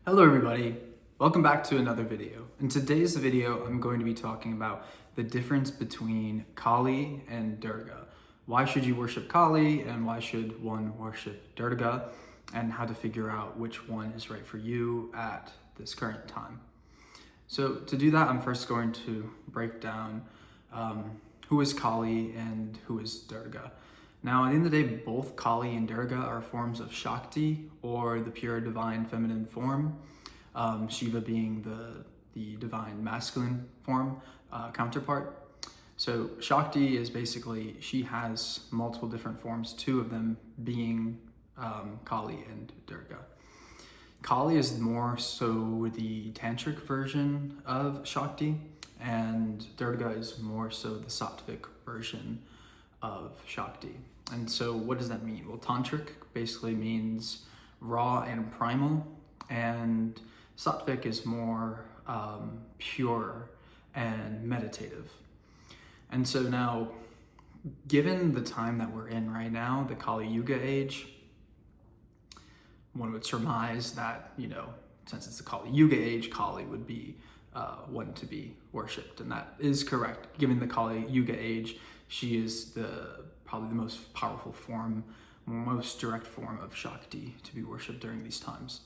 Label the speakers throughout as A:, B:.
A: Hello everybody, welcome back to another video. In today's video, I'm going to be talking about the difference between Kali and Durga. Why should you worship Kali and why should one worship Durga, and how to figure out which one is right for you at this current time. So to do that, I'm first going to break down who is Kali and who is Durga. Now, at the end of the day, both Kali and Durga are forms of Shakti, or the pure divine feminine form, Shiva being the divine masculine form counterpart. So Shakti is basically, she has multiple different forms, two of them being Kali and Durga. Kali is more so the tantric version of Shakti, and Durga is more so the sattvic version of Shakti. And so what does that mean? Well, tantric basically means raw and primal, and sattvic is more pure and meditative. And so now, given the time that we're in right now, the Kali Yuga age, one would surmise that, since it's the Kali Yuga age, Kali would be one to be worshipped. And that is correct. Given the Kali Yuga age, she is probably the most powerful form, most direct form of Shakti to be worshipped during these times.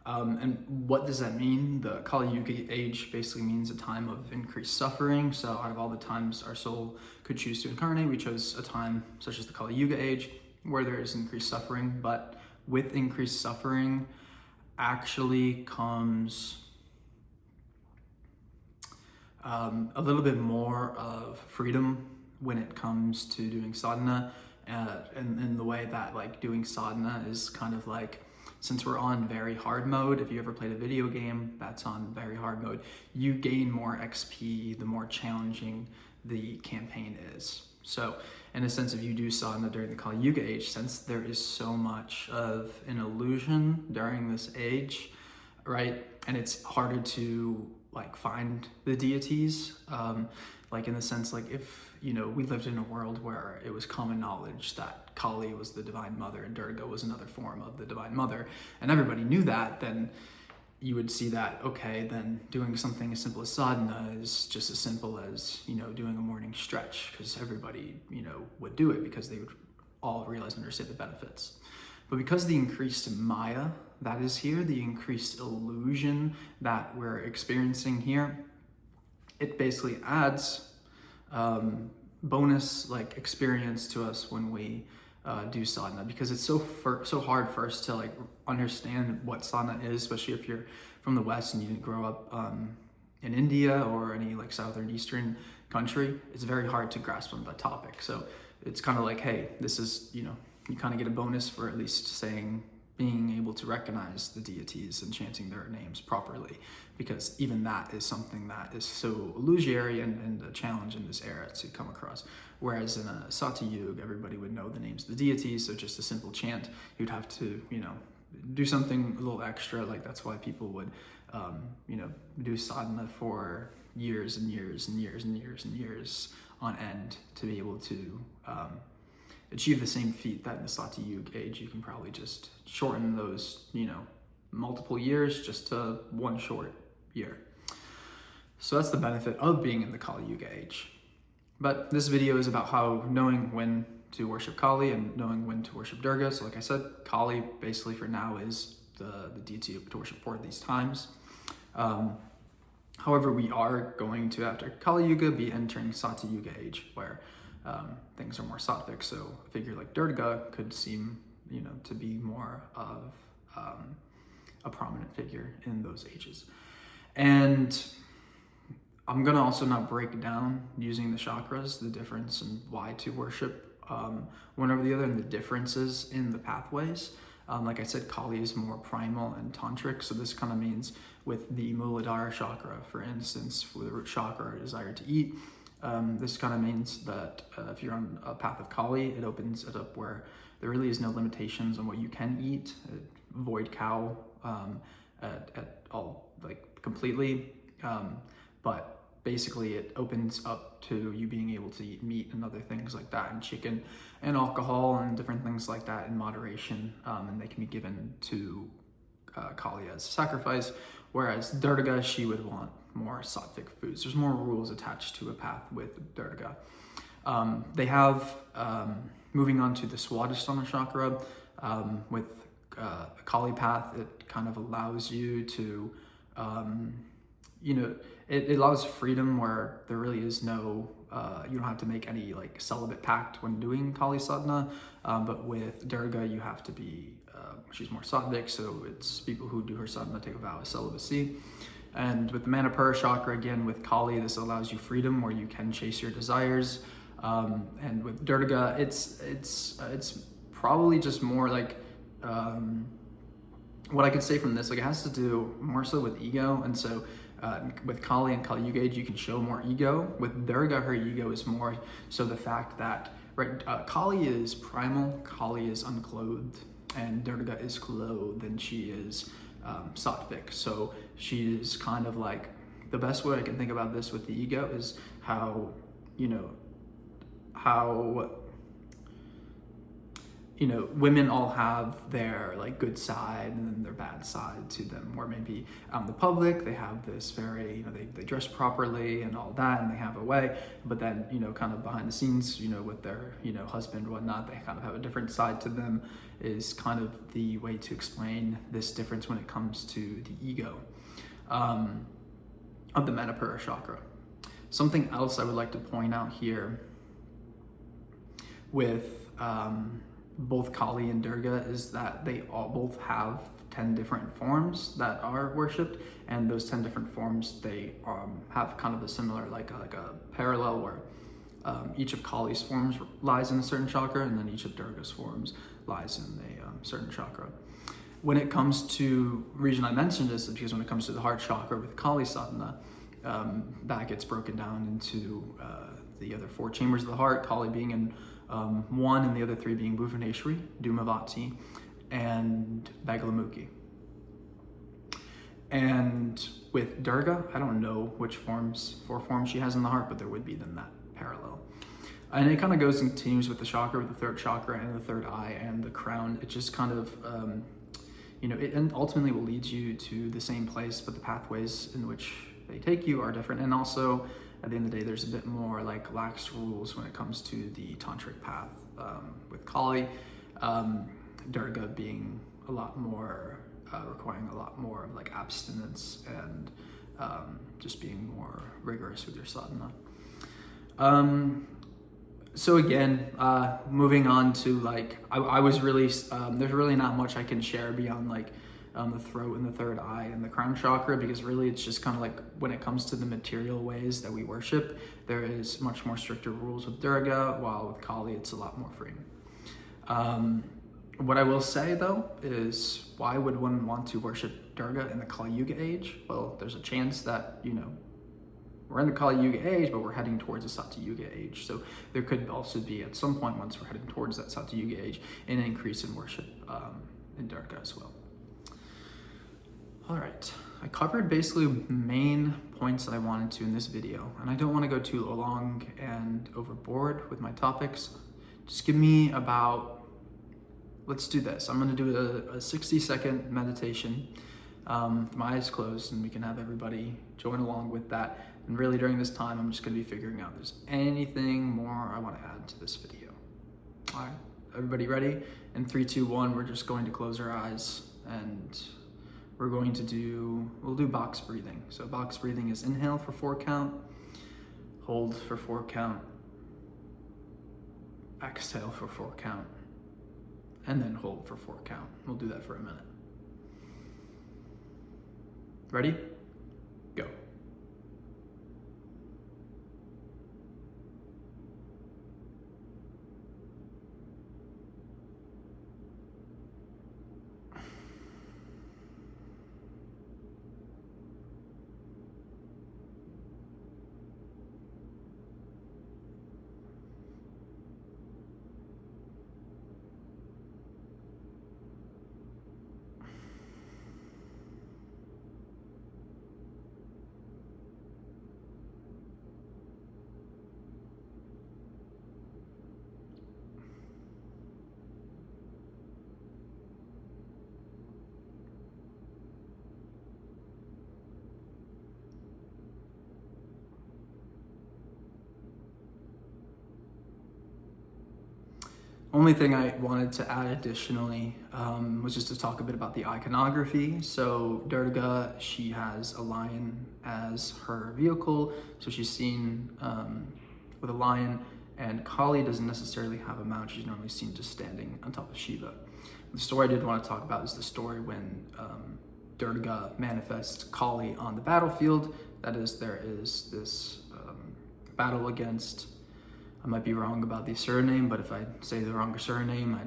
A: And what does that mean? The Kali Yuga age basically means a time of increased suffering. So out of all the times our soul could choose to incarnate, we chose a time such as the Kali Yuga age where there is increased suffering. But with increased suffering actually comes a little bit more of freedom when it comes to doing sadhana, in the way that doing sadhana is kind of like, since we're on very hard mode, if you ever played a video game that's on very hard mode, you gain more XP the more challenging the campaign is. So in a sense, if you do sadhana during the Kali Yuga age, since there is so much of an illusion during this age, right? And it's harder to find the deities, in the sense, if, we lived in a world where it was common knowledge that Kali was the divine mother and Durga was another form of the divine mother, and everybody knew that, then you would see that, okay, then doing something as simple as sadhana is just as simple as, doing a morning stretch, because everybody, would do it because they would all realize and understand the benefits. But because the increased Maya that is here, the increased illusion that we're experiencing here, it basically adds bonus experience to us when we do sadhana, because it's so hard for us to understand what sadhana is, especially if you're from the West and you didn't grow up in India or any southern eastern country. It's very hard to grasp on that topic. So it's kind of like, hey, this is, you kind of get a bonus for at least being able to recognize the deities and chanting their names properly, because even that is something that is so illusory and a challenge in this era to come across. Whereas in a Sati Yuga, everybody would know the names of the deities, so just a simple chant, you'd have to, do something a little extra. That's why people would, do sadhana for years and years and years and years and years on end to be able to achieve the same feat that in the Sati Yuga age. You can probably just shorten those, multiple years just to one short year. So that's the benefit of being in the Kali Yuga age. But this video is about how knowing when to worship Kali and knowing when to worship Durga. So like I said, Kali basically for now is the deity to worship for these times. However, we are going to, after Kali Yuga, be entering Sati Yuga age, where things are more sattvic. So a figure like Durga could seem, to be more of a prominent figure in those ages. And I'm gonna also now break down, using the chakras, the difference and why to worship one over the other, and the differences in the pathways. Like I said, Kali is more primal and tantric, so this kind of means with the Muladhara chakra, for instance, for the root chakra, or desire to eat, this kind of means that if you're on a path of Kali, it opens it up where there really is no limitations on what you can eat. Avoid cow at all, completely. But basically it opens up to you being able to eat meat and other things like that, and chicken and alcohol and different things like that in moderation, and they can be given to Kali as a sacrifice, whereas Durga, she would want more sattvic foods. There's more rules attached to a path with Durga. They have, moving on to the Swadhisthana chakra, with a Kali path, it kind of allows you to, it allows freedom where there really is no, you don't have to make any like celibate pact when doing Kali sadhana, but with Durga, you have to be, she's more sattvic, so it's people who do her sadhana take a vow of celibacy. And with the Manipura chakra, again, with Kali, this allows you freedom where you can chase your desires. And with Durga, it's probably just more like, what I could say from this, like it has to do more so with ego. And so with Kali and Kali Yuga age, you can show more ego. With Durga, her ego is more so the fact that, right, Kali is primal, Kali is unclothed, and Durga is clothed, and she is sattvic. So she is kind of like, the best way I can think about this with the ego is how women all have their like good side and then their bad side to them, where maybe out in the public they have this very, they dress properly and all that, and they have a way, but then, kind of behind the scenes, with their, husband and whatnot, they kind of have a different side to them, is kind of the way to explain this difference when it comes to the ego of the Manipura chakra. Something else I would like to point out here with both Kali and Durga is that they all both have 10 different forms that are worshipped, and those 10 different forms, they have kind of a similar, like a parallel where each of Kali's forms lies in a certain chakra, and then each of Durga's forms lies in a certain chakra. When it comes to, reason I mentioned this is because when it comes to the heart chakra with Kali sadhana, that gets broken down into the other 4 chambers of the heart, Kali being in one, and the other 3 being Bhuvaneshwari, Dhumavati, and Bagalamukhi. And with Durga, I don't know which 4 forms she has in the heart, but there would be then that parallel. And it kind of goes and continues with the chakra, with the 3rd chakra and the 3rd eye and the crown. It just kind of, it ultimately will lead you to the same place, but the pathways in which they take you are different. And also, at the end of the day, there's a bit more like lax rules when it comes to the tantric path, with Kali, Durga being a lot more, requiring a lot more of like abstinence and just being more rigorous with your sadhana. So again, moving on to like, I was really, there's really not much I can share beyond like the throat and the 3rd eye and the crown chakra, because really it's just kind of like when it comes to the material ways that we worship, there is much more stricter rules with Durga, while with Kali it's a lot more free. What I will say though is, why would one want to worship Durga in the Kali Yuga age? Well, there's a chance that, we're in the Kali Yuga age, but we're heading towards the Satya Yuga age. So there could also be, at some point, once we're heading towards that Satya Yuga age, an increase in worship in Durga as well. All right, I covered basically the main points that I wanted to in this video, and I don't want to go too long and overboard with my topics. Just give me about, let's do this. I'm going to do a 60-second meditation with my eyes closed, and we can have everybody join along with that. And really during this time, I'm just going to be figuring out if there's anything more I want to add to this video. All right, everybody ready? In 3, 2, 1, we're just going to close our eyes, and we'll do box breathing. So box breathing is inhale for 4 count, hold for 4 count, exhale for 4 count, and then hold for 4 count. We'll do that for a minute. Ready? Go. Only thing I wanted to add additionally was just to talk a bit about the iconography. So Durga, she has a lion as her vehicle, so she's seen with a lion, and Kali doesn't necessarily have a mount. She's normally seen just standing on top of Shiva. The story I did want to talk about is the story when Durga manifests Kali on the battlefield. That is, there is this battle against, I might be wrong about the surname, but if I say the wrong surname,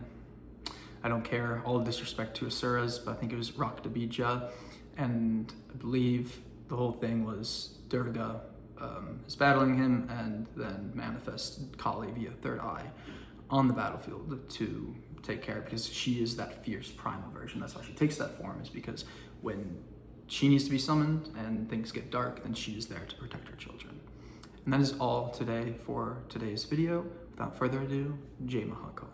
A: I don't care. All disrespect to Asuras, but I think it was Raktabija, and I believe the whole thing was Durga is battling him and then manifests Kali via third eye on the battlefield to take care, because she is that fierce primal version. That's why she takes that form, is because when she needs to be summoned and things get dark, then she is there to protect her children. And that is all today for today's video. Without further ado, Jai Mahakal.